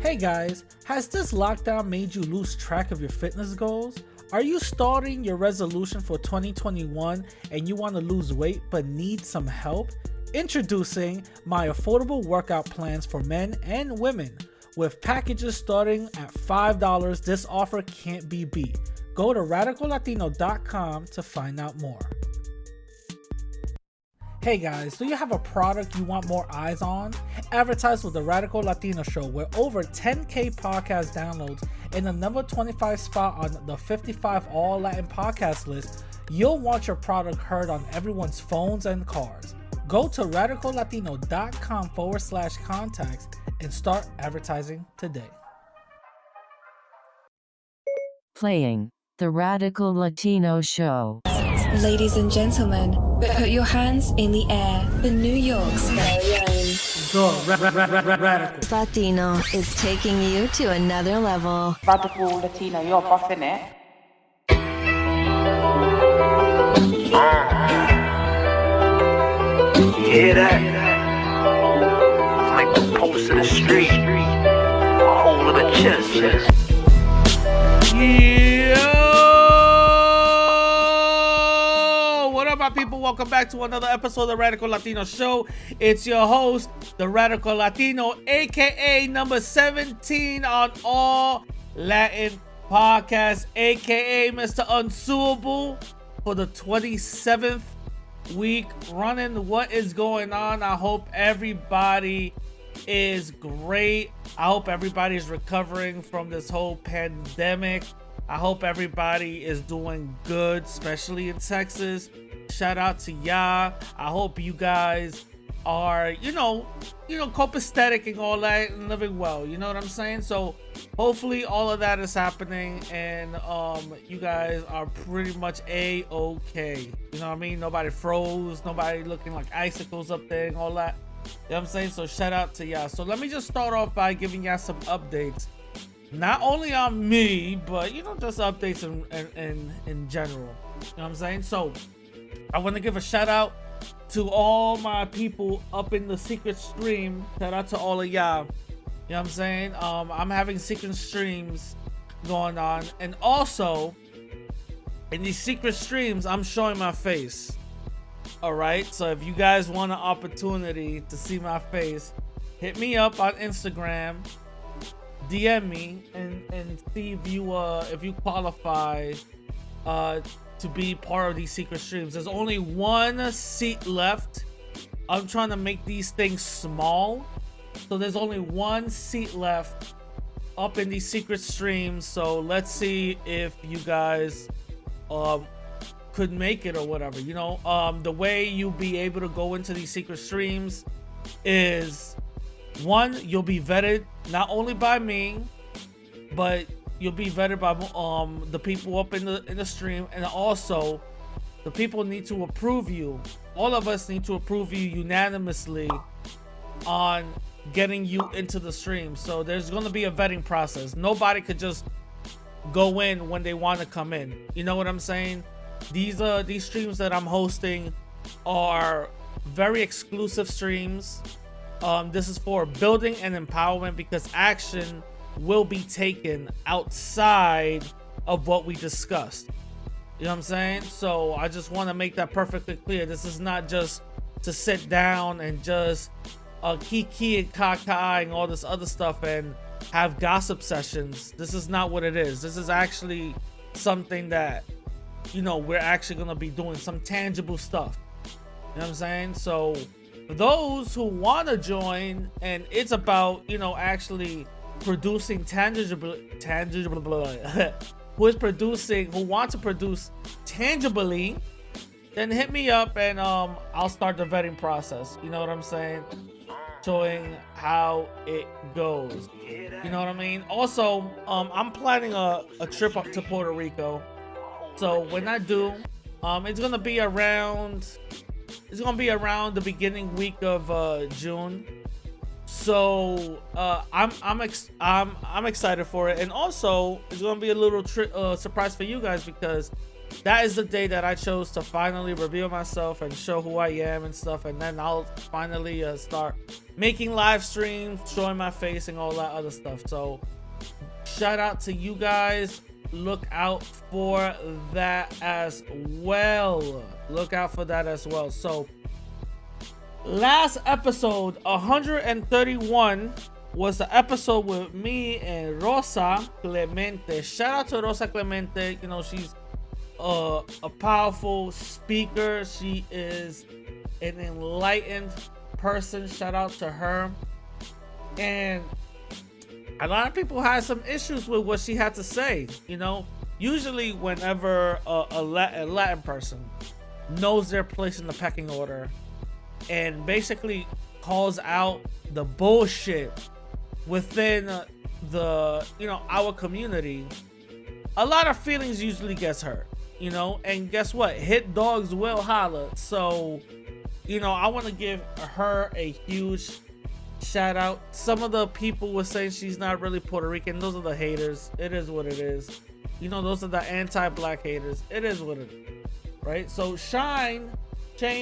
Hey guys, has this lockdown made you lose track of your fitness goals? Are you starting your resolution for 2021 and you want to lose weight but need some help? Introducing my affordable workout plans for men and women. With packages starting at $5, this offer can't be beat. Go to radicallatino.com to find out more. Hey guys, do you have a product you want more eyes on? Advertise with the Radical Latino Show with over 10K podcast downloads and the number 25 spot on the 55 All Latin podcast list. You'll want your product heard on everyone's phones and cars. Go to radicallatino.com/contacts and start advertising today. Playing the Radical Latino Show. Ladies and gentlemen, put your hands in the air for New York's very own. Radical Latino is taking you to another level. Radical Latino, you're buffing it. Hear that? It's like the pulse of the street, a hole of the chest. Yo! What up, my people? Welcome back to another episode of the Radical Latino Show. It's your host, the Radical Latino, aka number 17 on All Latin Podcasts, aka Mr. Unsuable, for the 27th week running. What is going on? I hope everybody is great. I hope everybody is recovering from this whole pandemic. I hope everybody is doing good, especially in Texas. Shout out to y'all. I hope you guys are, copacetic and all that and living well. You know what I'm saying? So hopefully all of that is happening and you guys are pretty much a-okay. You know what I mean? Nobody froze, nobody looking like icicles up there and all that. You know what I'm saying? So shout out to y'all. So let me just start off by giving y'all some updates. Not only on me, but just updates in general. You know what I'm saying? So I want to give a shout out to all my people up in the secret stream. Shout out to all of y'all. You know what I'm saying? I'm having secret streams going on. And also, in these secret streams, I'm showing my face. Alright? So if you guys want an opportunity to see my face, hit me up on Instagram. DM me and see if you qualify to be part of these secret streams. There's only one seat left. I'm trying to make these things small, so there's only one seat left up in these secret streams. So let's see if you guys could make it or whatever. The way you'll be able to go into these secret streams is, one, you'll be vetted not only by me, but you'll be vetted by the people up in the stream, and also the people need to approve you. All of us need to approve you unanimously on getting you into the stream. So there's going to be a vetting process. Nobody could just go in when they want to come in. You know what I'm saying? These streams that I'm hosting are very exclusive streams. This is for building and empowerment, because action will be taken outside of what we discussed. You know what I'm saying? So I just want to make that perfectly clear. This is not just to sit down and just kiki and kaka and all this other stuff and have gossip sessions. This is not what it is. This is actually something that, we're actually going to be doing some tangible stuff. You know what I'm saying? So for those who want to join, and it's about, actually producing tangible who want to produce tangibly, then hit me up and I'll start the vetting process. You know what I'm saying? Showing how it goes. You know what I mean? Also, I'm planning a trip up to Puerto Rico. So when I do, it's gonna be around the beginning week of June. So I'm excited for it, and also it's gonna be a little surprise for you guys, because that is the day that I chose to finally reveal myself and show who I am and stuff. And then I'll finally start making live streams, showing my face and all that other stuff. So shout out to you guys. Look out for that as well. Look out for that as well. So last episode, 131, was the episode with me and Rosa Clemente. Shout out to Rosa Clemente. You know, she's a powerful speaker. She is an enlightened person. Shout out to her. And a lot of people had some issues with what she had to say. You know, usually whenever a Latin person knows their place in the pecking order and basically calls out the bullshit within the, you know, our community, a lot of feelings usually gets hurt, you know. And guess what? Hit dogs will holler. So, you know, I want to give her a huge shout out. Some of the people were saying she's not really Puerto Rican. Those are the haters. It is what it is. You know, those are the anti-black haters. It is what it is, right? So Shane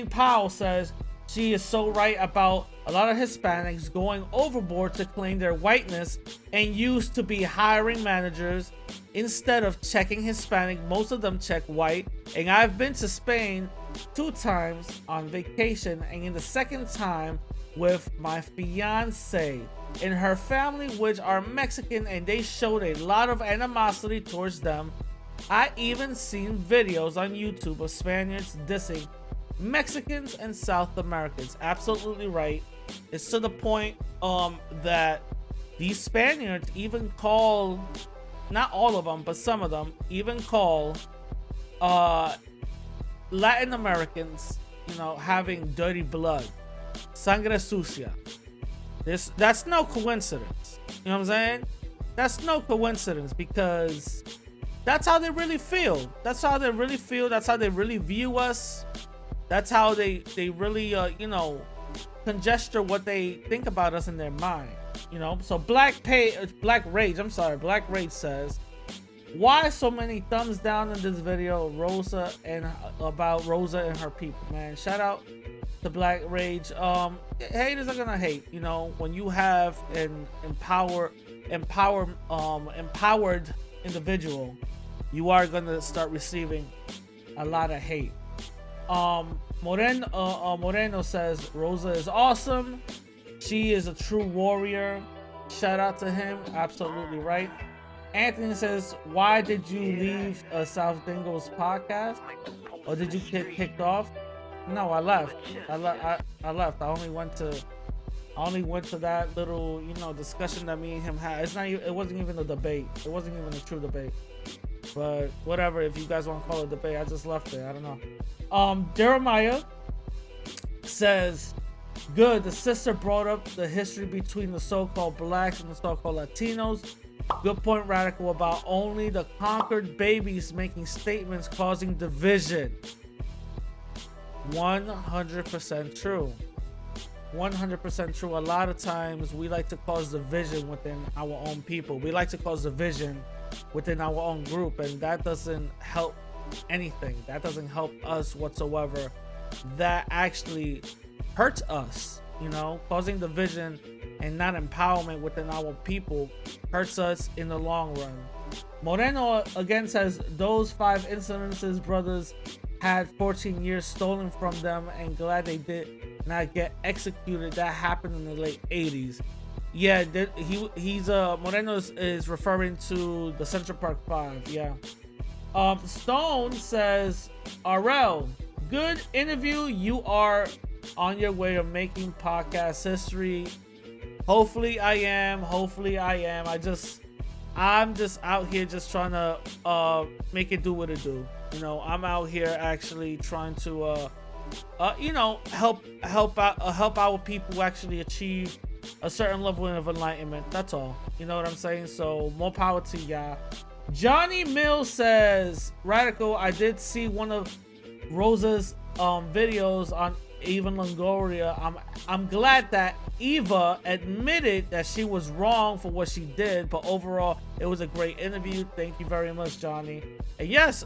Powell says she is so right about a lot of Hispanics going overboard to claim their whiteness and used to be hiring managers instead of checking Hispanic. Most of them check white. And I've been to Spain 2 times on vacation, and in the second time with my fiance and her family, which are Mexican, and they showed a lot of animosity towards them. I even seen videos on YouTube of Spaniards dissing Mexicans and South Americans. Absolutely right. It's to the point that these Spaniards even call, not all of them, but some of them even call Latin Americans, you know, having dirty blood, sangre sucia. That's no coincidence. You know what I'm saying? That's no coincidence, because that's how they really feel. That's how they really feel. That's how they really view us. That's how they really, you know, congesture what they think about us in their mind. You know, so Black Rage says, why so many thumbs down in this video, Rosa, and about Rosa and her people, man? Shout out to Black Rage. Haters are gonna hate, you know, when you have an empowered individual, you are gonna start receiving a lot of hate. Moreno says Rosa is awesome. She is a true warrior. Shout out to him. Absolutely right. Anthony says, why did you leave South Dingo's podcast? Or did you get kicked off? No, I left. I left. I only went to that little, you know, discussion that me and him had. It wasn't even a debate. It wasn't even a true debate. But whatever, if you guys want to call it a debate, I just left it. I don't know. Jeremiah says, good, the sister brought up the history between the so-called blacks and the so-called Latinos. Good point, Radical, about only the conquered babies making statements causing division. 100% true. 100% true. A lot of times we like to cause division within our own people. We like to cause division within our own group, and that doesn't help anything. That doesn't help us whatsoever. That actually hurts us, you know. Causing division and not empowerment within our people hurts us in the long run. Moreno again says, those 5 incidences brothers had 14 years stolen from them, and glad they did not get executed. That happened in the late 80s. Yeah, he's Moreno is referring to the Central Park 5. Yeah. Stone says, RL, good interview. You are on your way to making podcast history. Hopefully I am. I'm just out here just trying to make it do what it do. You know, I'm out here actually trying to you know, help our people actually achieve a certain level of enlightenment. That's all. You know what I'm saying? So more power to y'all. Johnny Mills says, Radical, I did see one of Rosa's videos on Eva Longoria. I'm glad that Eva admitted that she was wrong for what she did, but overall it was a great interview. Thank you very much, Johnny. And yes,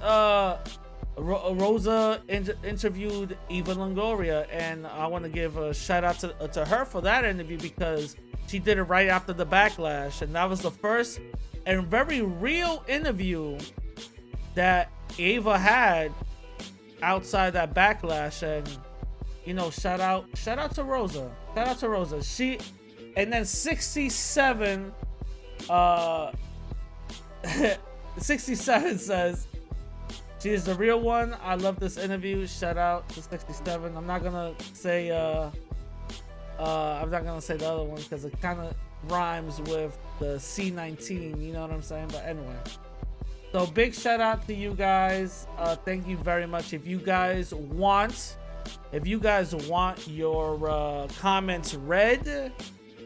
Rosa interviewed Eva Longoria, and I want to give a shout out to her for that interview because she did it right after the Backlash, and that was the first and very real interview that Ava had outside that Backlash. And you know, shout out to Rosa. Shout out to Rosa. She, and then 67 67 says she is the real one. I love this interview. Shout out to 67. I'm not gonna say the other one because it kind of rhymes with the C19, you know what I'm saying? But anyway, so big shout out to you guys. Thank you very much. If you guys want your comments read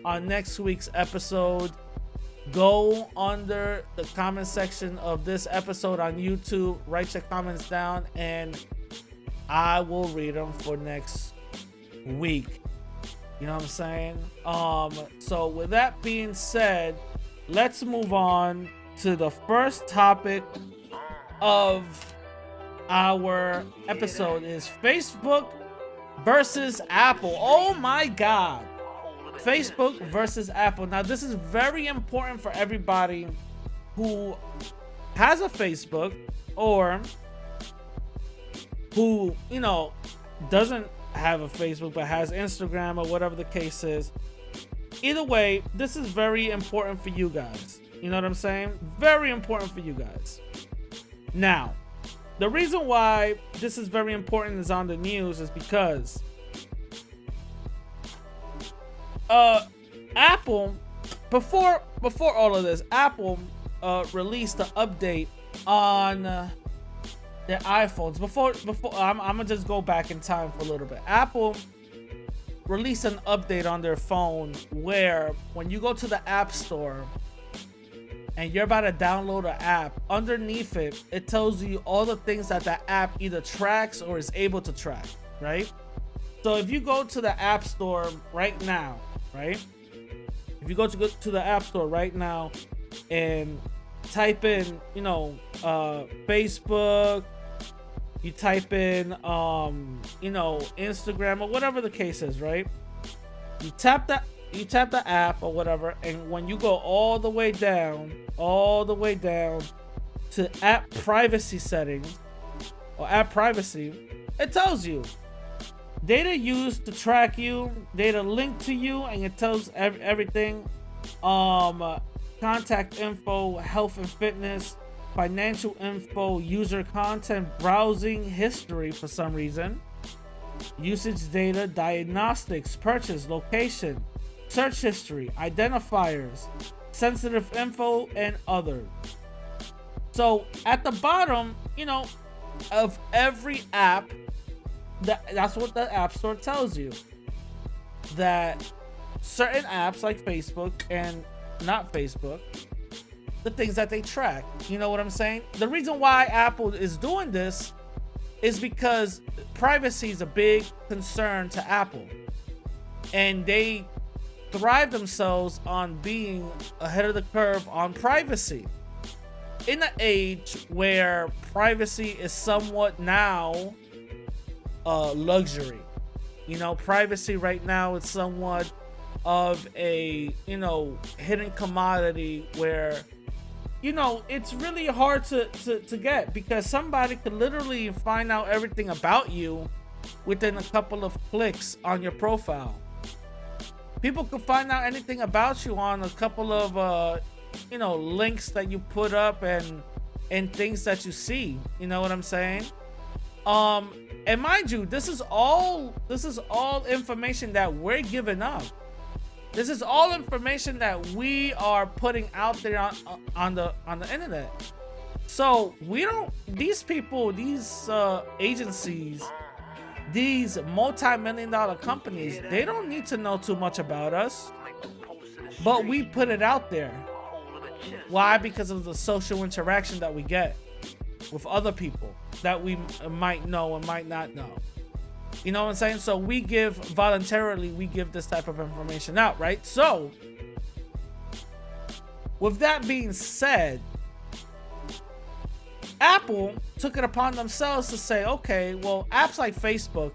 on next week's episode, go under the comment section of this episode on YouTube, write your comments down, and I will read them for next week. You know what I'm saying? So with that being said, let's move on to the first topic of our episode is Facebook versus Apple. Oh my God. Facebook versus Apple. Now, this is very important for everybody who has a Facebook or who, you know, doesn't have a Facebook but has Instagram or whatever the case is. Either way, this is very important for you guys. You know what I'm saying? Very important for you guys. Now, the reason why this is very important is on the news is because Apple, before all of this, Apple released an update on their iPhones. Before I'm gonna just go back in time for a little bit. Apple released an update on their phone where when you go to the App Store and you're about to download an app, underneath it, it tells you all the things that the app either tracks or is able to track, right? So if you go to the App Store right now, right? If you go to the App Store right now and type in, you know, Facebook, you type in, you know, Instagram or whatever the case is, right? You tap the app or whatever, and when you go all the way down to app privacy settings or app privacy, it tells you data used to track you, data linked to you, and it tells everything. Contact info, health and fitness, financial info, user content, browsing history for some reason, usage data, diagnostics, purchase, location, search history, identifiers, sensitive info, and others. So at the bottom, you know, of every app, that's what the App Store tells you. That certain apps like Facebook and not Facebook, the things that they track. You know what I'm saying? The reason why Apple is doing this is because privacy is a big concern to Apple. And they thrive themselves on being ahead of the curve on privacy. In an age where privacy is somewhat now luxury. You know, privacy right now is somewhat of a, you know, hidden commodity where, you know, it's really hard to get, because somebody could literally find out everything about you within a couple of clicks on your profile. People could find out anything about you on a couple of you know, links that you put up and things that you see. You know what I'm saying? And mind you, this is all information that we're giving up. This is all information that we are putting out there on the internet. So we don't, these people, these agencies, these multi-million-dollar companies, they don't need to know too much about us, but we put it out there. Why? Because of the social interaction that we get with other people that we might know and might not know. You know what I'm saying? So we give voluntarily, we give this type of information out, right? So with that being said, Apple took it upon themselves to say, okay, well, apps like Facebook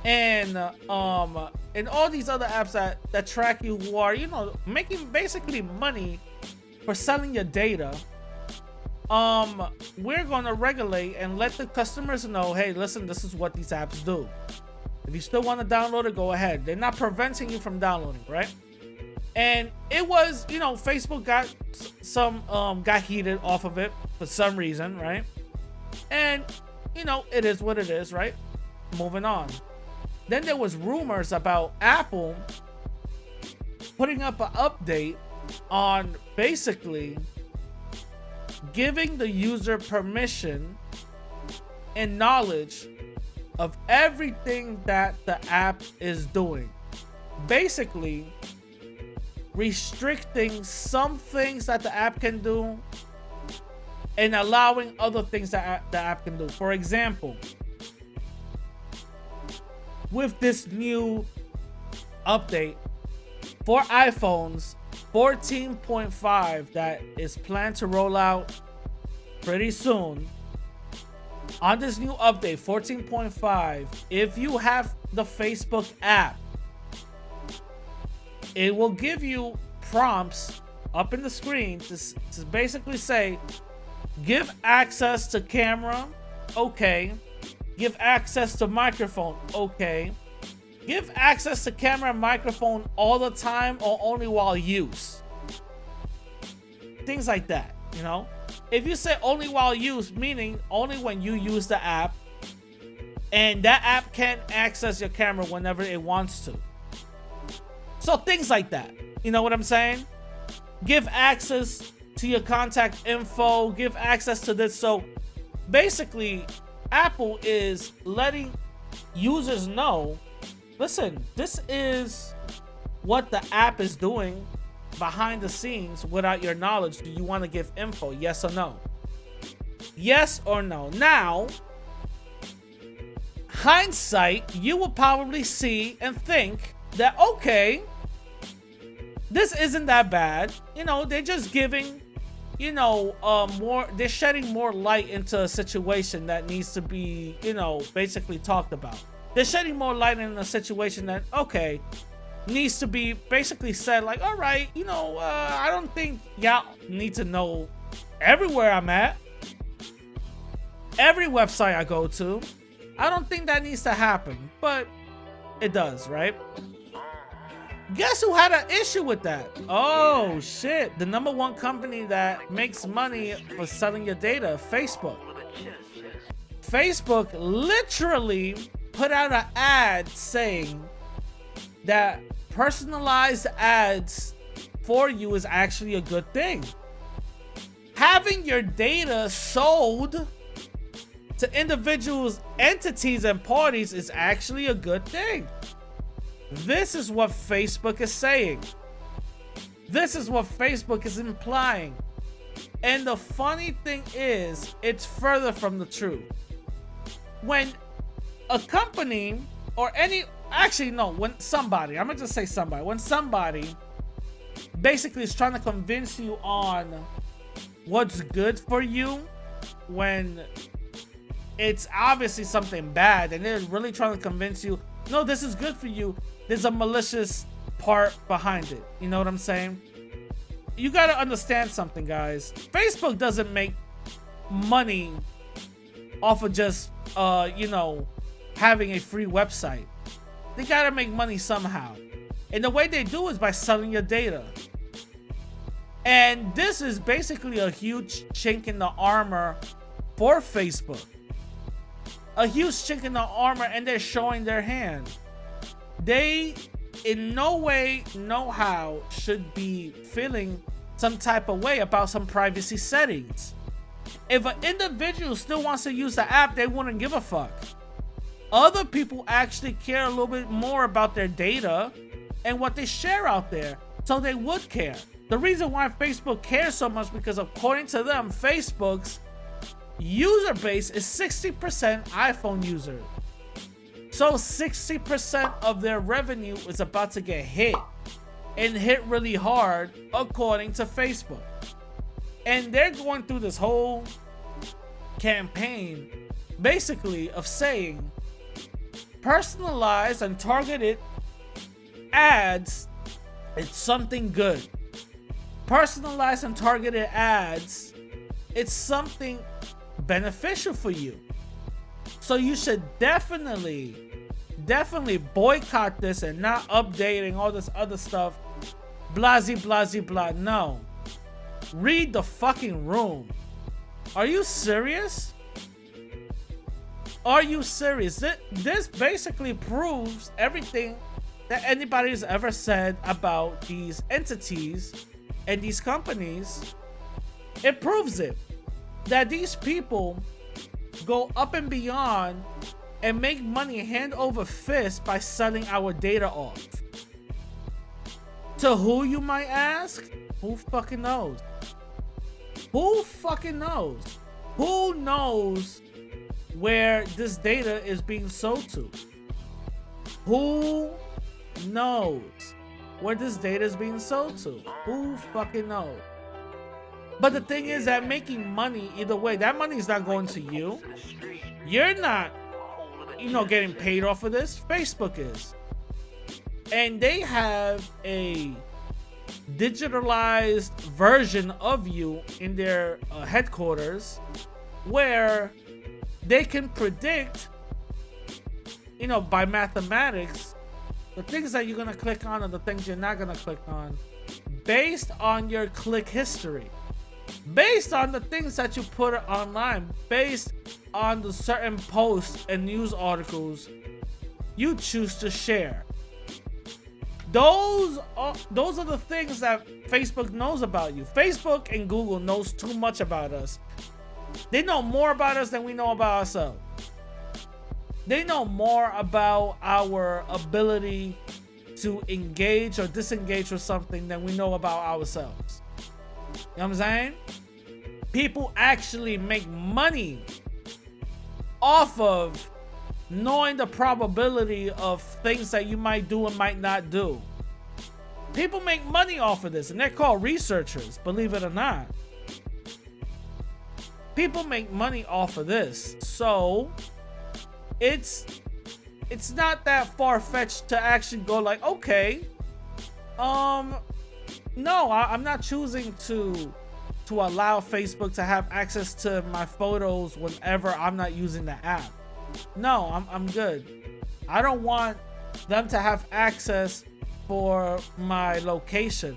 and all these other apps that track you, who are, you know, making basically money for selling your data, we're gonna regulate and let the customers know, hey, listen, this is what these apps do. If you still want to download it, go ahead. They're not preventing you from downloading, right? And it was, you know, Facebook got heated off of it for some reason, right? And, you know, it is what it is, right? Moving on. Then there was rumors about Apple putting up an update on basically giving the user permission and knowledge of everything that the app is doing. Basically, restricting some things that the app can do and allowing other things that the app can do. For example, with this new update for iPhones 14.5 that is planned to roll out pretty soon, on this new update 14.5, if you have the Facebook app, it will give you prompts up in the screen to basically say, give access to camera, okay. Give access to microphone, okay. Give access to camera and microphone all the time or only while used. Things like that, you know. If you say only while used, meaning only when you use the app, and that app can access your camera whenever it wants to. So things like that, you know what I'm saying? Give access to your contact info, give access to this. So basically, Apple is letting users know, listen, this is what the app is doing behind the scenes without your knowledge. Do you want to give info? Yes or no? Yes or no? Now, hindsight, you will probably see and think that, okay, this isn't that bad. You know, they're just giving, you know, they're shedding more light into a situation that needs to be, you know, basically talked about. They're shedding more light in a situation that, okay, needs to be basically said, like, all right, you know, I don't think y'all need to know everywhere I'm at, every website I go to. I don't think that needs to happen, but it does, right? Guess who had an issue with that? Oh shit, the #1 company that makes money for selling your data, Facebook. Facebook literally put out an ad saying that personalized ads for you is actually a good thing. Having your data sold to individuals, entities, and parties is actually a good thing. This is what Facebook is saying. This is what Facebook is implying. And the funny thing is, it's further from the truth. When a company or when somebody, I'm gonna just say somebody, when somebody basically is trying to convince you on what's good for you, when it's obviously something bad and they're really trying to convince you, no, this is good for you, there's a malicious part behind it. You know what I'm saying? You gotta understand something, guys. Facebook doesn't make money off of just, you know, having a free website. They gotta make money somehow. And the way they do is by selling your data. And this is basically a huge chink in the armor for Facebook. A huge chink in the armor, and they're showing their hand. They, in no way, no how, should be feeling some type of way about some privacy settings. If an individual still wants to use the app, they wouldn't give a fuck. Other people actually care a little bit more about their data and what they share out there, so they would care. The reason why Facebook cares so much, because according to them, Facebook's user base is 60% iPhone users. So 60% of their revenue is about to get hit, and hit really hard, according to Facebook. And they're going through this whole campaign basically of saying personalized and targeted ads, it's something good. Personalized and targeted ads, it's something beneficial for you. So you should definitely boycott this and not updating all this other stuff. Blah. No. Read the fucking room. Are you serious? Are you serious? This basically proves everything that anybody's ever said about these entities and these companies. It proves it. That these people go up and beyond and make money hand over fist by selling our data off. To who, you might ask? Who fucking knows? Who fucking knows? Who knows where this data is being sold to? Who knows where this data is being sold to? Who fucking knows? But the thing is that making money either way, that money is not going to you. You're not, getting paid off of this. Facebook is. And they have a digitalized version of you in their headquarters where they can predict, by mathematics, the things that you're going to click on and the things you're not going to click on based on your click history. Based on the things that you put online, based on the certain posts and news articles you choose to share. Those are the things that Facebook knows about you. Facebook and Google knows too much about us. They know more about us than we know about ourselves. They know more about our ability to engage or disengage with something than we know about ourselves. You know what I'm saying? People actually make money off of knowing the probability of things that you might do and might not do. People make money off of this, and they're called researchers, believe it or not. People make money off of this. So it's not that far-fetched to actually go like, okay, no, I'm not choosing to allow Facebook to have access to my photos whenever I'm not using the app. No, I'm good. I don't want them to have access for my location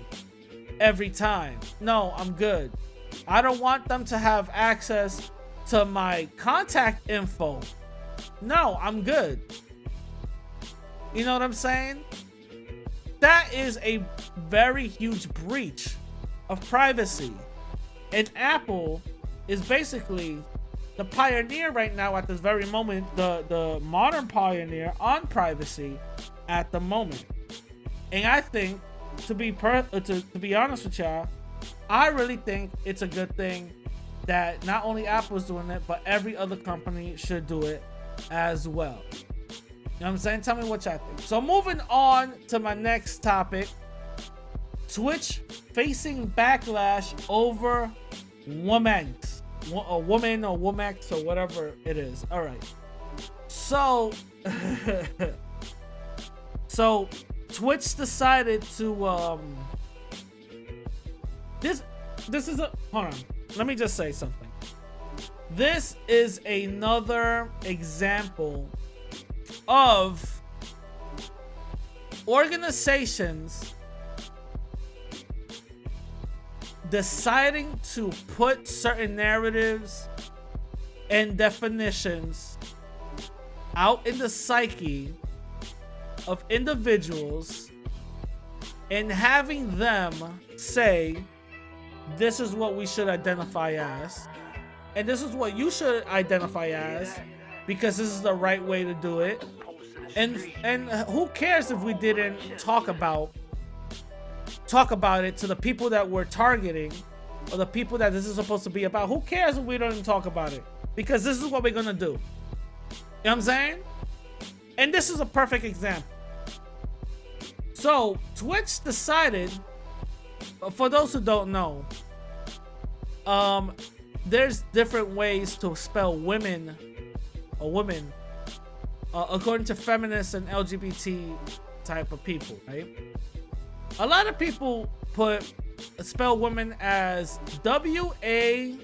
every time. No, I'm good. I don't want them to have access to my contact info. No, I'm good. You know what I'm saying? That is a very huge breach of privacy. And Apple is basically the pioneer right now at this very moment, the modern pioneer on privacy at the moment. And I think, to be honest with y'all, I really think it's a good thing that not only Apple's doing it, but every other company should do it as well. You know what I'm saying? Tell me what y'all think. So moving on to my next topic. Twitch facing backlash over Womxn. A woman or Womxn or whatever it is. All right. So, Twitch decided to this is a hold on. Let me just say something. This is another example of organizations deciding to put certain narratives and definitions out in the psyche of individuals and having them say, this is what we should identify as, and this is what you should identify as, because this is the right way to do it. And who cares if we didn't talk about it to the people that we're targeting, or the people that this is supposed to be about? Who cares if we don't even talk about it? Because this is what we're gonna do. You know what I'm saying? And this is a perfect example. So Twitch decided, for those who don't know, there's different ways to spell women or woman according to feminists and LGBT type of people, right? A lot of people spell women as WAMYN,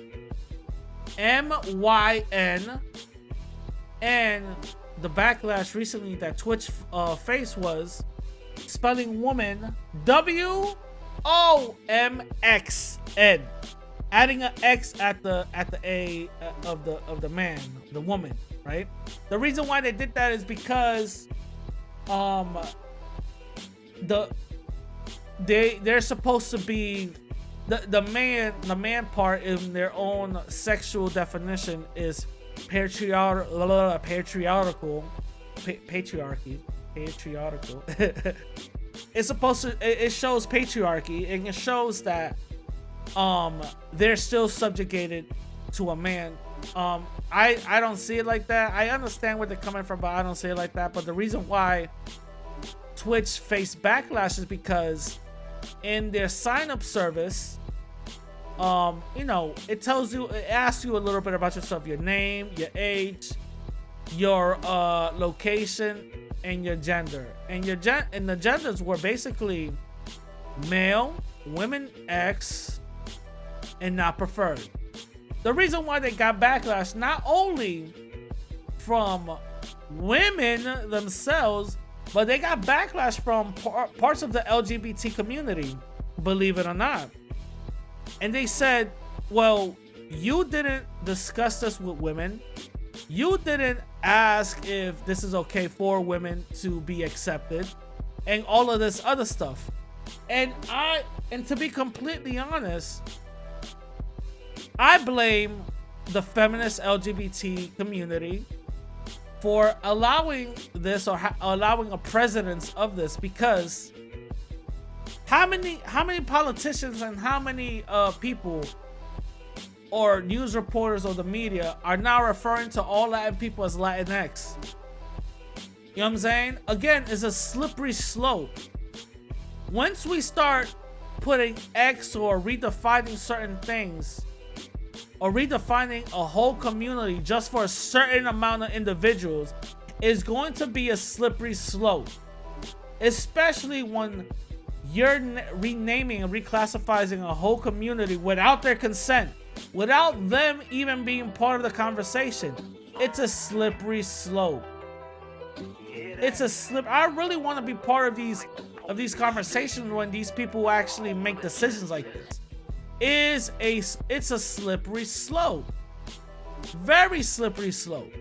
and the backlash recently that Twitch faced was spelling woman WOMXN, adding an X at the A of the man, the woman, right? The reason why they did that is because they're supposed to be the man part in their own sexual definition is patriarchal. It's supposed to, it shows patriarchy, and it shows that they're still subjugated to a man. I don't see it like that. I understand where they're coming from, but I don't see it like that. But the reason why Twitch faced backlash is because in their sign-up service, it asks you a little bit about yourself, your name, your age, your location, and your gender. And the genders were basically male, women X, and not preferred. The reason why they got backlash, not only from women themselves, but they got backlash from parts of the LGBT community, believe it or not. And they said, well, you didn't discuss this with women. You didn't ask if this is okay for women to be accepted, and all of this other stuff. And to be completely honest, I blame the feminist LGBT community for allowing this, or allowing a precedence of this, because how many politicians and how many people or news reporters or the media are now referring to all Latin people as Latinx? You know what I'm saying? Again, it's a slippery slope. Once we start putting X or redefining certain things, or redefining a whole community just for a certain amount of individuals, is going to be a slippery slope. Especially when you're renaming and reclassifying a whole community without their consent, without them even being part of the conversation. It's a slippery slope. I really want to be part of these conversations when these people actually make decisions like this. It's a slippery slope. Very slippery slope.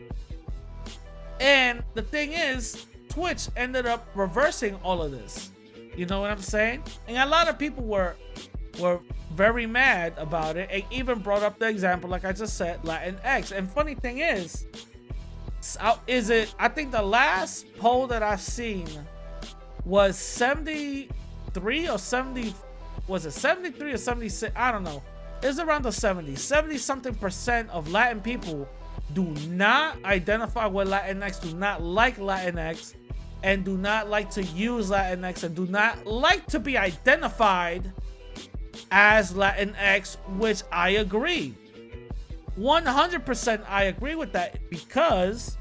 And the thing is, Twitch ended up reversing all of this. You know what I'm saying? And a lot of people were very mad about it, and even brought up the example, like I just said, Latinx. And funny thing is I think the last poll that I've seen was 73 or 70. Was it 73 or 76? I don't know. It's around the 70 something percent of Latin people do not identify with Latinx, do not like Latinx, and do not like to use Latinx, and do not like to be identified as Latinx, which I agree. 100% I agree with that, because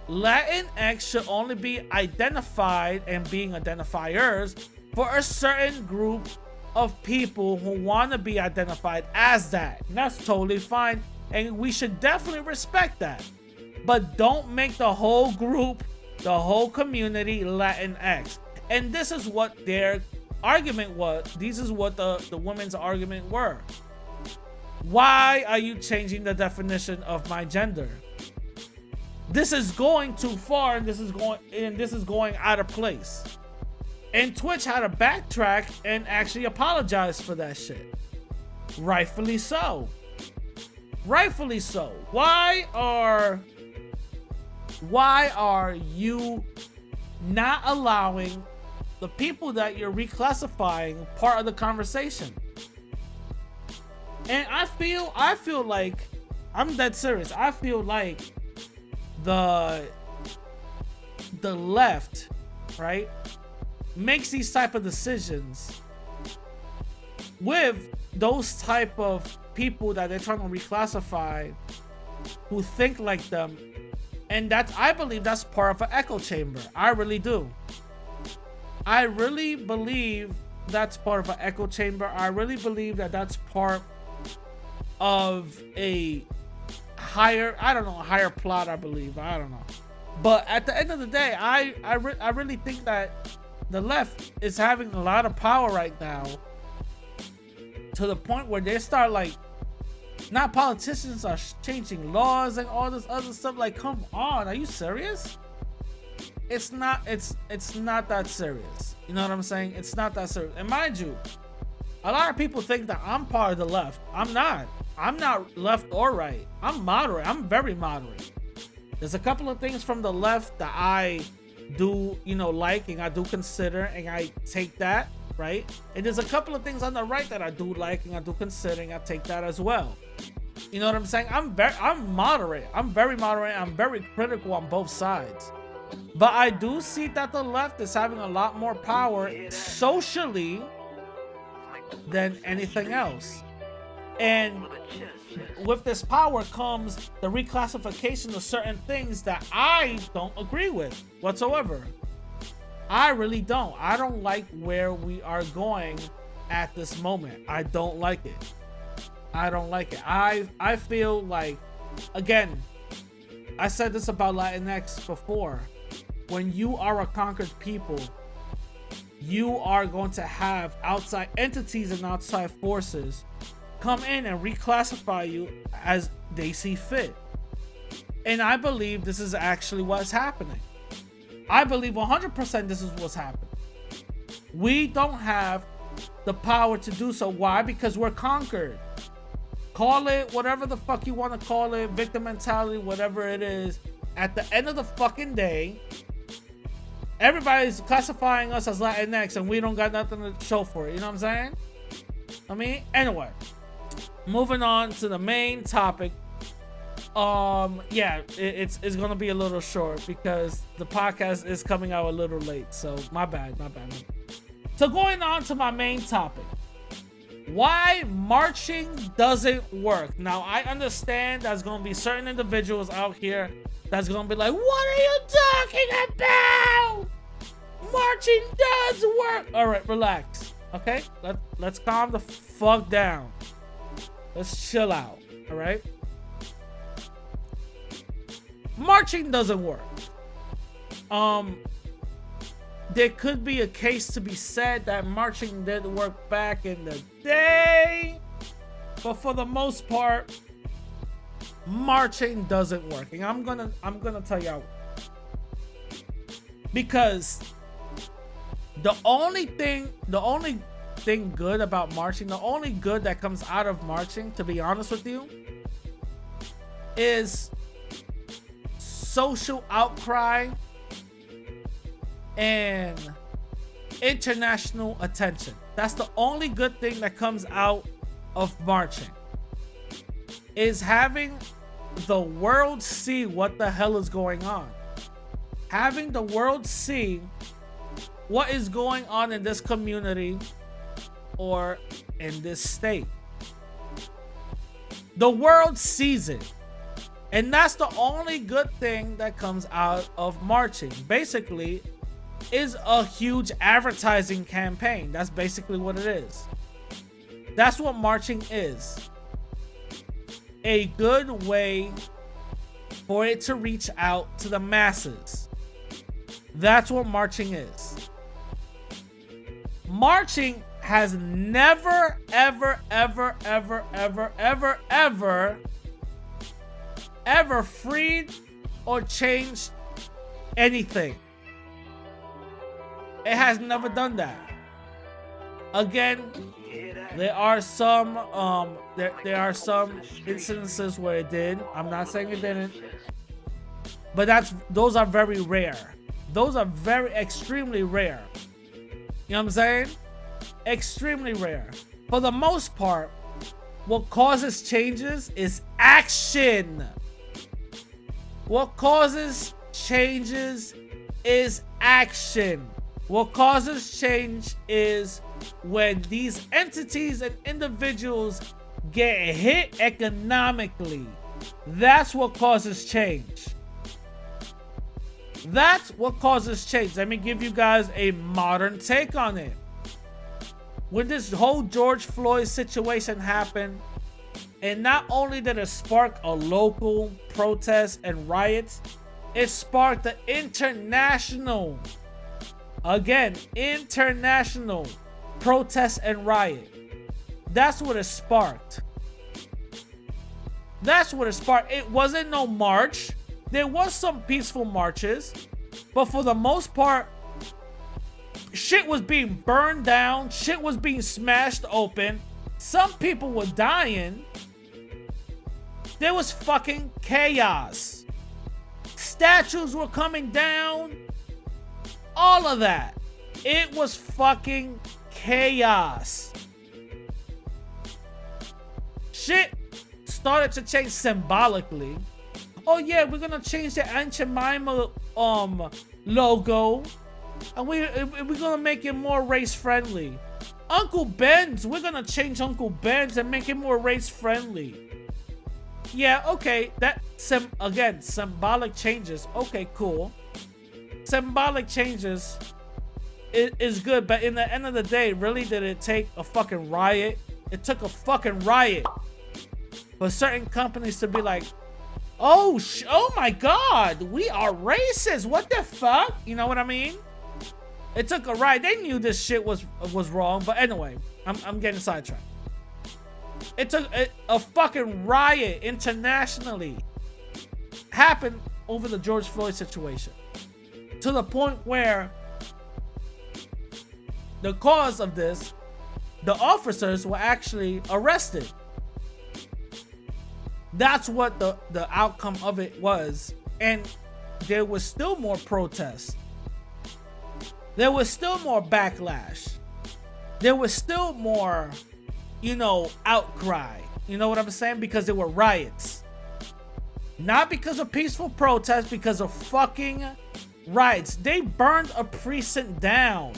Latinx should only be identified and being identifiers for a certain group of people who want to be identified as that. And that's totally fine, and we should definitely respect that. But don't make the whole group, the whole community, Latinx. And this is what their argument was. This is what the women's argument were. Why are you changing the definition of my gender? This is going too far, and this is going out of place. And Twitch had to backtrack and actually apologize for that shit. Rightfully so. Rightfully so. Why are you not allowing the people that you're reclassifying part of the conversation? And I feel like, I'm dead serious, I feel like the left, right, makes these type of decisions with those type of people that they're trying to reclassify who think like them. And I believe that's part of an echo chamber. I really do. I really believe that's part of an echo chamber. I really believe that that's part of a higher, I don't know, higher plot, I believe. I don't know. But at the end of the day, I really think that the left is having a lot of power right now, to the point where they start like, not politicians are changing laws and all this other stuff. Like, come on, are you serious? It's not that serious. You know what I'm saying? It's not that serious. And mind you, a lot of people think that I'm part of the left. I'm not. I'm not left or right. I'm moderate. I'm very moderate. There's a couple of things from the left that I do, like, and I do consider, and I take that, right? And there's a couple of things on the right that I do like, and I do consider, and I take that as well. You know what I'm saying? I'm moderate. I'm very moderate. I'm very critical on both sides. But I do see that the left is having a lot more power socially than anything else. And with this power comes the reclassification of certain things that I don't agree with whatsoever. I really don't. I don't like where we are going at this moment. I don't like it. I don't like it. I feel like, again, I said this about Latinx before. When you are a conquered people, you are going to have outside entities and outside forces come in and reclassify you as they see fit. And I believe this is actually what's happening. I believe 100% this is what's happening. We don't have the power to do so. Why? Because we're conquered. Call it whatever the fuck you want to call it, victim mentality, whatever it is. At the end of the fucking day, everybody's classifying us as Latinx and we don't got nothing to show for it. You know what I'm saying? I mean, anyway, moving on to the main topic. Yeah, it's gonna be a little short because the podcast is coming out a little late. So my bad. So going on to my main topic. Why marching doesn't work. Now, I understand there's going to be certain individuals out here that's going to be like, what are you talking about? Marching does work. All right, relax. Okay? Let's calm the fuck down. Let's chill out. All right? Marching doesn't work. There could be a case to be said that marching did work back in the day, but for the most part, marching doesn't work. And I'm gonna tell y'all, because the only thing good about marching, the only good that comes out of marching, to be honest with you, is social outcry and international attention. That's the only good thing that comes out of marching, is having the world see what the hell is going on. Having the world see what is going on in this community or in this state. The world sees it. And that's the only good thing that comes out of marching. Basically, is a huge advertising campaign. That's basically what it is. That's what marching is. A good way for it to reach out to the masses. That's what marching is. Marching has never, ever freed or changed anything. It has never done that. Again, there are some there are some instances where it did. I'm not saying it didn't, but those are very rare. Those are very extremely rare. You know what I'm saying? Extremely rare. For the most part, what causes changes is action. What causes changes is action. What causes change is when these entities and individuals get hit economically. That's what causes change. That's what causes change. Let me give you guys a modern take on it. When this whole George Floyd situation happened, and not only did it spark a local protest and riots, it sparked the international protest and riot. That's what it sparked. That's what it sparked. It wasn't no march. There was some peaceful marches, but for the most part, shit was being burned down. Shit was being smashed open. Some people were dying. There was fucking chaos. Statues were coming down. All of that. It was fucking chaos. Shit started to change symbolically. Oh yeah, we're gonna change the Aunt Jemima logo, and we're gonna make it more race friendly. Uncle Ben's, we're gonna change Uncle Ben's and make it more race friendly. Yeah, okay, that again, symbolic changes. Okay, cool. Symbolic changes is good, but in the end of the day, really did it take a fucking riot? It took a fucking riot for certain companies to be like, oh my god, we are racist. What the fuck? You know what I mean? It took a riot. They knew this shit was wrong, but anyway, I'm getting sidetracked. It took a fucking riot internationally happened over the George Floyd situation, to the point where the cause of this, the officers were actually arrested. That's what the outcome of it was. And there was still more protests. There was still more backlash. There was still more, outcry. You know what I'm saying? Because there were riots. Not because of peaceful protests, because of fucking riots. They burned a precinct down.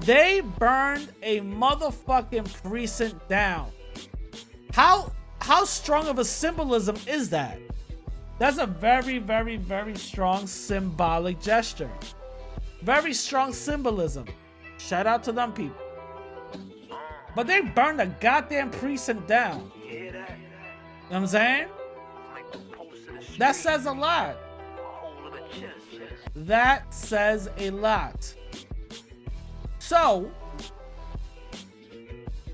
They burned a motherfucking precinct down. How strong of a symbolism is that? That's a very, very, very strong symbolic gesture. Very strong symbolism. Shout out to them people. But they burned a goddamn precinct down. You know what I'm saying? That says a lot. That says a lot. So,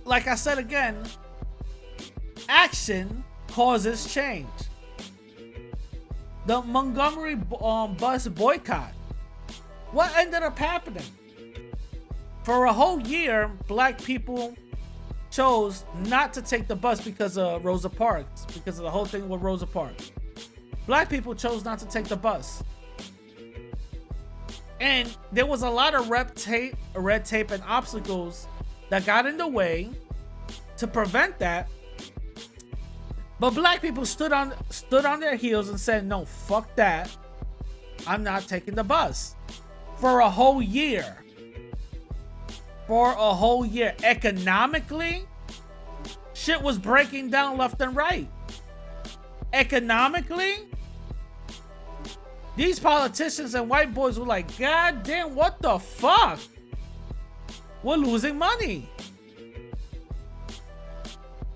like I said again, action causes change. The Montgomery bus boycott. What ended up happening? For a whole year, black people chose not to take the bus because of Rosa Parks, because of the whole thing with Rosa Parks. Black people chose not to take the bus. And there was a lot of red tape and obstacles that got in the way to prevent that. But black people stood on their heels and said, no, fuck that. I'm not taking the bus. For a whole year. For a whole year. Economically, shit was breaking down left and right. Economically, these politicians and white boys were like, God damn, what the fuck? We're losing money.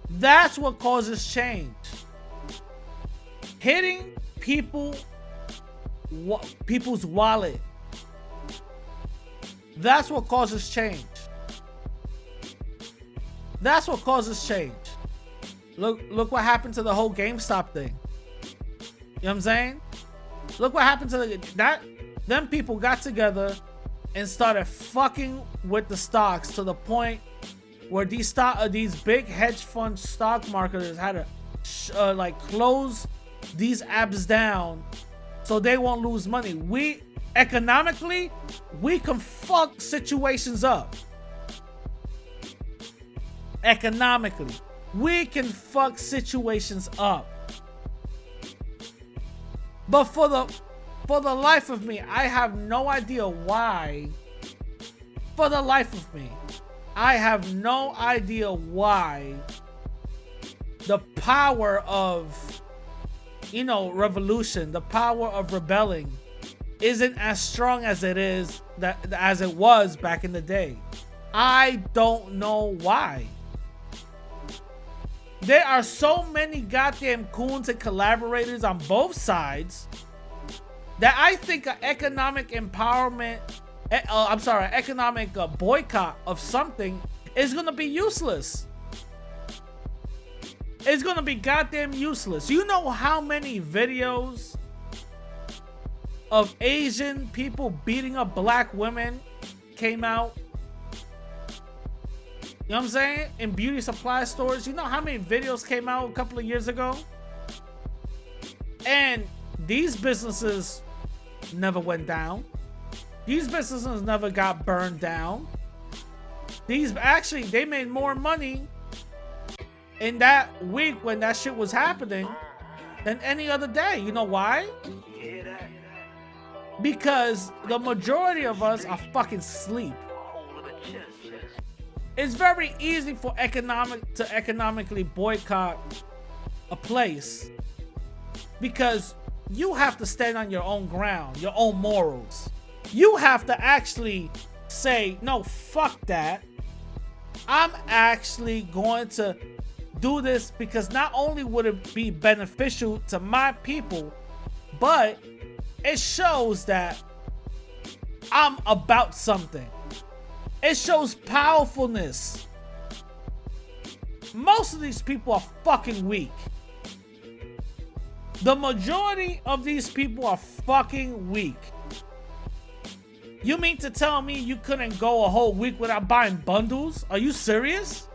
That's what causes change. Hitting people's wallet. That's what causes change. That's what causes change. Look what happened to the whole GameStop thing. You know what I'm saying? Look what happened to them people got together and started fucking with the stocks to the point where these big hedge fund stock marketers had to close these apps down so they won't lose money. Economically, we can fuck situations up. Economically, we can fuck situations up. But for the life of me, I have no idea why. For the life of me, I have no idea why the power of, you know, revolution, the power of rebelling isn't as strong as as it was back in the day. I don't know why. There are so many goddamn coons and collaborators on both sides that I think an economic empowerment, economic boycott of something is gonna be useless. It's gonna be goddamn useless. You know how many videos of Asian people beating up black women came out? You know what I'm saying? In beauty supply stores. You know how many videos came out a couple of years ago? And these businesses never went down. These businesses never got burned down. They made more money in that week when that shit was happening than any other day. You know why? Because the majority of us are fucking asleep. It's very easy for economically boycott a place because you have to stand on your own ground, your own morals. You have to actually say, no, fuck that. I'm actually going to do this because not only would it be beneficial to my people, but it shows that I'm about something. It shows powerfulness. Most of these people are fucking weak. The majority of these people are fucking weak. You mean to tell me you couldn't go a whole week without buying bundles? Are you serious?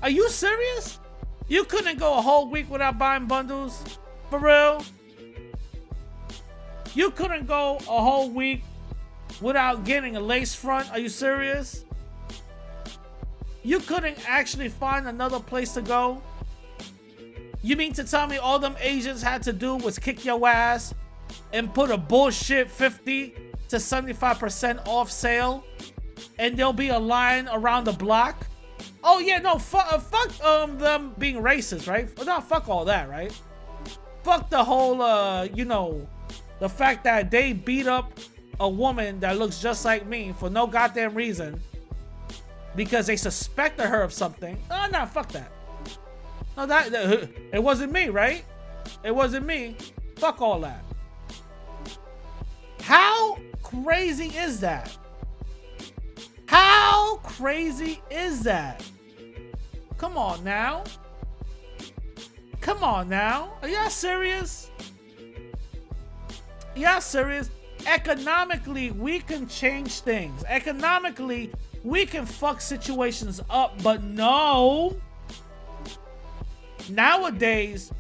Are you serious? You couldn't go a whole week without buying bundles? For real? You couldn't go a whole week without getting a lace front? Are you serious? You couldn't actually find another place to go? You mean to tell me all them Asians had to do was kick your ass and put a bullshit 50 to 75% off sale and there'll be a line around the block? Oh yeah, no, fuck them being racist, right? No, fuck all that, right? Fuck the whole, you know, the fact that they beat up a woman that looks just like me for no goddamn reason because they suspected her of something. Oh, no, fuck that. No, that it wasn't me, right? It wasn't me. Fuck all that. How crazy is that? How crazy is that? Come on now. Come on now. Are y'all serious? Y'all serious? Economically, we can change things. Economically, we can fuck situations up, but no. Nowadays,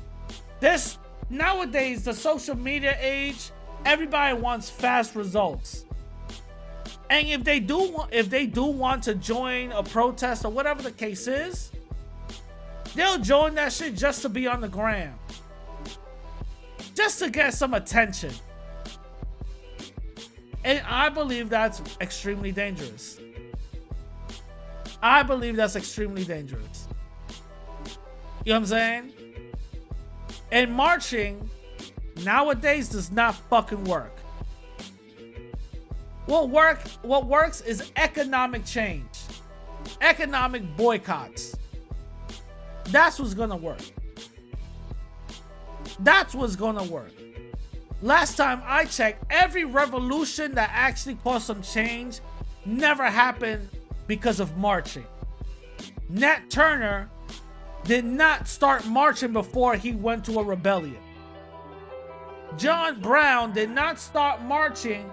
the social media age, everybody wants fast results. And if they do want to join a protest or whatever the case is, they'll join that shit just to be on the gram. Just to get some attention. And I believe that's extremely dangerous. I believe that's extremely dangerous. You know what I'm saying? And marching nowadays does not fucking work. What works is economic change. Economic boycotts. That's what's gonna work. That's what's gonna work. Last time I checked, every revolution that actually caused some change never happened because of marching. Nat Turner did not start marching before he went to a rebellion. John Brown did not start marching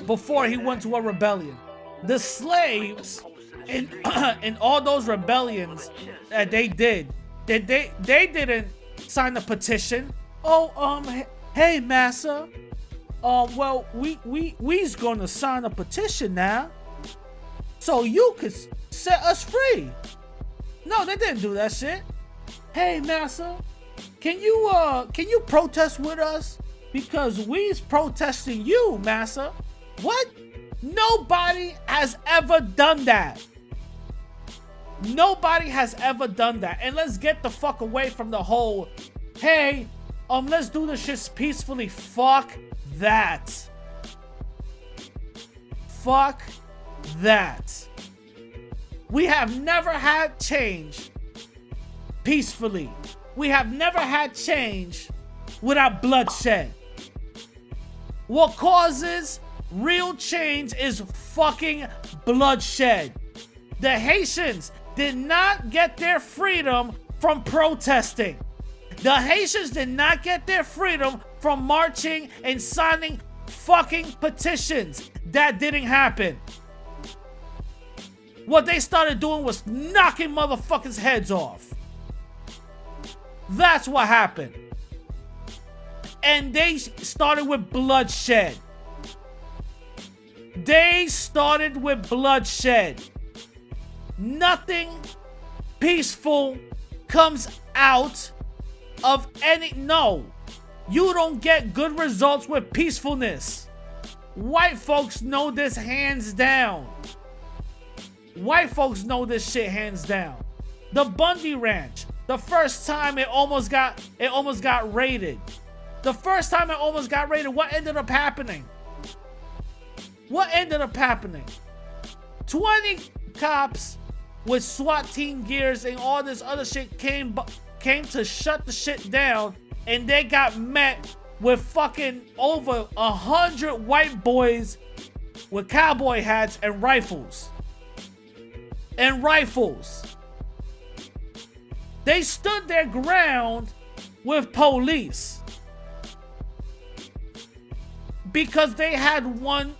before he went to a rebellion. The slaves in all those rebellions that they did, they didn't sign a petition. Oh, hey massa, well we's gonna sign a petition now, so you could set us free. No, they didn't do that shit. Hey massa, can you protest with us because we's protesting you, massa? What? Nobody has ever done that. Nobody has ever done that. And let's get the fuck away from the whole, hey, let's do this shit peacefully. Fuck that. Fuck that. We have never had change peacefully. We have never had change without bloodshed. What causes real change is fucking bloodshed. The Haitians did not get their freedom from protesting. The Haitians did not get their freedom from marching and signing fucking petitions. That didn't happen. What they started doing was knocking motherfuckers' heads off. That's what happened. And they started with bloodshed. They started with bloodshed. Nothing peaceful comes out of any... No. You don't get good results with peacefulness. White folks know this hands down. White folks know this shit hands down. The Bundy Ranch. The first time it almost got raided. The first time it almost got raided, what ended up happening? What ended up happening? 20 cops with SWAT team gears and all this other shit came to shut the shit down, and they got met with fucking over 100 white boys with cowboy hats and rifles. They stood their ground with police because they had one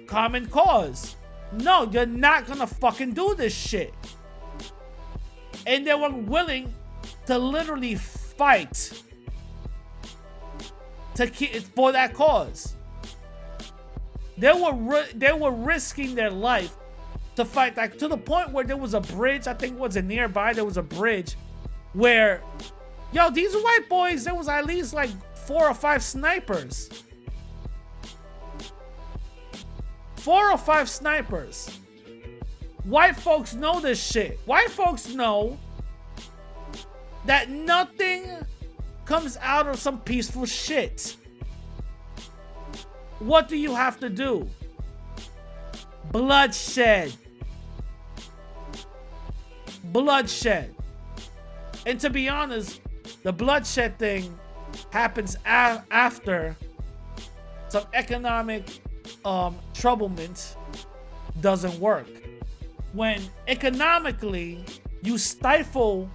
common cause. No, you're not gonna fucking do this shit. And they were willing to literally fight for that cause. They were risking their life to fight that, to the point where there was a bridge, I think it was nearby, there was a bridge where, yo, these white boys, there was at least like 4 or 5 snipers. 4 or 5 snipers. White folks know this shit. White folks know that nothing comes out of some peaceful shit. What do you have to do? Bloodshed. Bloodshed. And to be honest, the bloodshed thing happens after some economic troublement doesn't work. When economically you stifle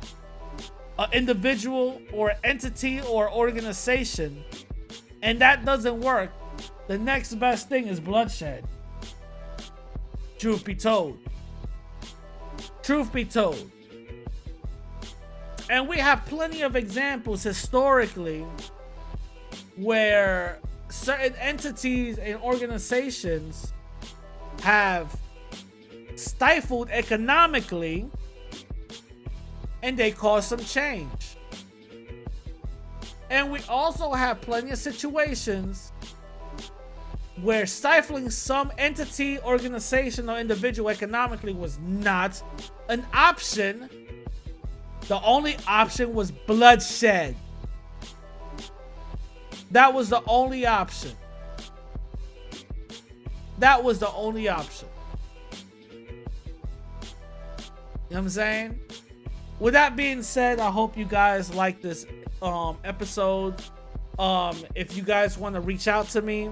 an individual or entity or organization and that doesn't work, the next best thing is bloodshed. Truth be told. Truth be told. And we have plenty of examples historically where certain entities and organizations have stifled economically and they cause some change. And we also have plenty of situations where stifling some entity, organization, or individual economically was not an option. The only option was bloodshed. That was the only option. That was the only option. You know what I'm saying? With that being said, I hope you guys like this episode. If you guys want to reach out to me,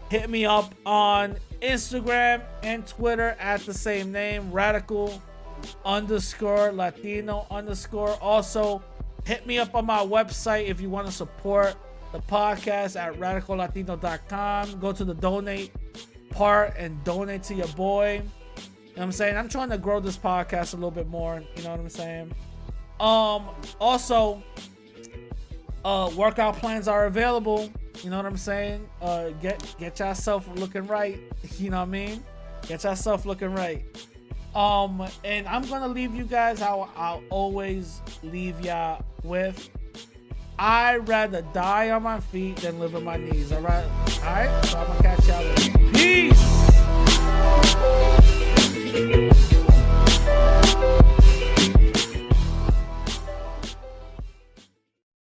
hit me up on Instagram and Twitter at the same name, radical_Latino_. Also, hit me up on my website if you want to support the podcast at radicallatino.com. Go to the donate part and donate to your boy. You know what I'm saying? I'm trying to grow this podcast a little bit more. You know what I'm saying? Also, workout plans are available. You know what I'm saying? Get yourself looking right. You know what I mean? Get yourself looking right. And I'm gonna leave you guys how I'll always leave y'all with. I'd rather die on my feet than live on my knees. Alright? So I'm gonna catch y'all later. Peace!